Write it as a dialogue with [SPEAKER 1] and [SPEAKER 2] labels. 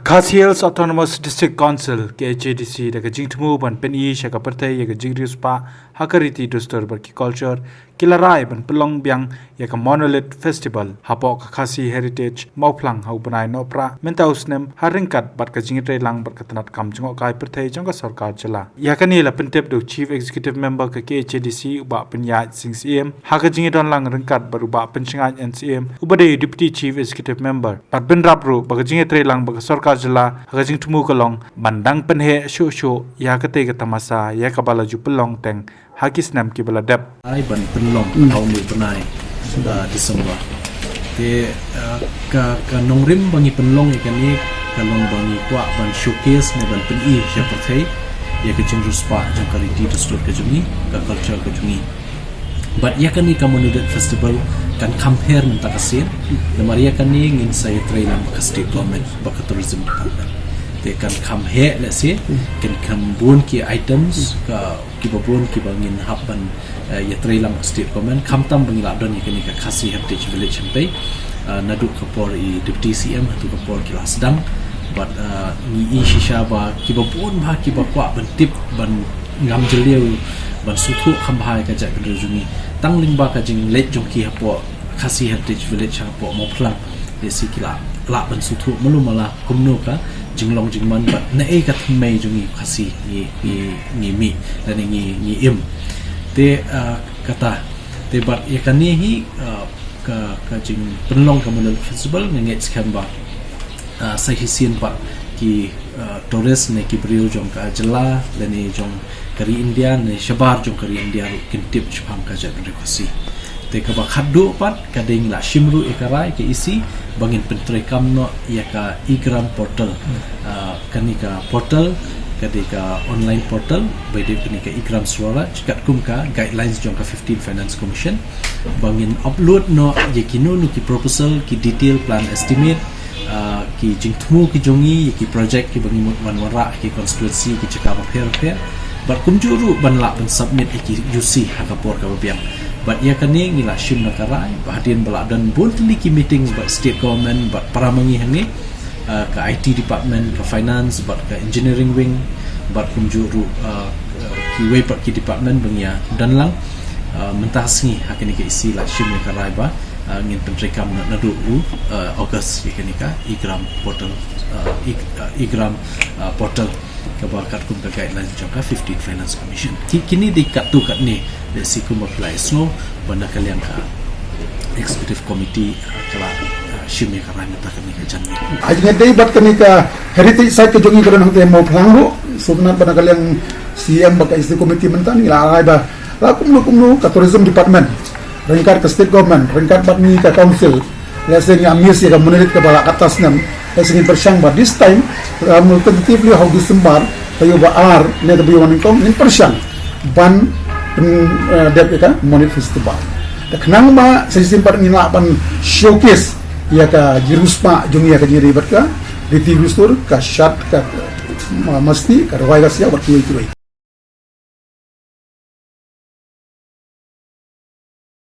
[SPEAKER 1] Khasi Hills Autonomous District Council KHADC daga jingtmu ban peni shaka partai yaga jingriuspa hakariti dustur berki culture kilarai ban pelong biang yaga monolith festival hapo Khasi heritage mauplang hau banai nopra mentausnem haringkat bat ka jingtre lang berkatanat kam jengok kai partai jongka sarkar jela yakani la pentep do chief executive member ka KHADC uba penyat sing CM haka jingidon lang ringkat baruba pensingan NCM ubade deputy chief executive member pat ben rapru baga jingtre lang baga sarkar jela hagajing tumu kalong bandang penhe shu ya kate ka tamasa ya kabala ju pelong teng hakis nam ki bala dep
[SPEAKER 2] ai ban penlong tahun ni penai Disember te ka nongrim bangi penlong ikan ni kalong bangi kwa ban showcase ne ban peni seperti ya ke ruspa jang kali di dustur ke jumi ka culture ke jumi but ya kan ni community festival kan compare mentah kasir namaria kan ni ngin saya training ke state government bak tourism department they kan come here let's say can bun ki items ka ki babun ki bangin hapan ya training state government kam tam bangila don ni ka Khasi heritage village sampai nadu kapor i deputy CM tu kapor ki lasdang but ni shisha ba ki babun ba ki bakwa ban tip ban ngam jeliu ban sutu khambhai ka ja kedrujuni tangling ba ka jing let jongki hapo Khasi heritage village hapo moplang desi kila la ban sutu malumala kumno ka jinglong jingman bat na e ka thmei jungi Khasi ni mi dan ni im te kata te bat yakani hi ka jing penlong ka monol festival nget skamba sahisin bat ki tourist ne ki brio jong ka jela dan ni jong kari India ne shabar jong kari India kintip chpam ka ja Khasi te ka bakhadu pat kading la shimru ekarai ke isi bangin pentre kamno ya ka igram portal kanika portal kadika online portal bede kanika igram swara chikat kumka guidelines jong ka 15 finance commission bangin upload no yakino no ki proposal ki detail plan estimate ki jingthmu ki jongi ki project ki bangin wanwara ki constituency ki chaka pher but kumjuru banla ban submit ki UC hakapor ka biang but ya kani ngila shim nakarai bahadian bala dan boldly ki meetings but state government but paramangi hangi ka IT department ka finance but ka engineering wing but kumjuru ki way but ki department bangya dan lang mentasngi hakini ke isi la shim nakarai ba ngin pentrekam nadu August yakani ka igram portal portal kabakat kum ka guidelines jangka 15 finance commission kini di katu kat ni desi kum apply so banda kalian ka executive committee kala shimi ka rami ta kami ka janni
[SPEAKER 3] ajne dei bat kami ka heritage site ke jongi karon hote mo phangro subna banda kalian CM baka executive committee mentan ila ai ba la kumnu ka tourism department ringkat ke state government ringkat bat ni ka council leseng amis ya ka monolith ka bala atas nam leseng persyang ba this time tentatively how December tayo ba ar ne tabi waning kong in persyang ban dep ka monolith festival da knang ba sa simpat ni laban showcase ya ka jiruspa jung ya ka jiri bat ka di TV store ka shot ka masti ka rawai ka sia wat tuai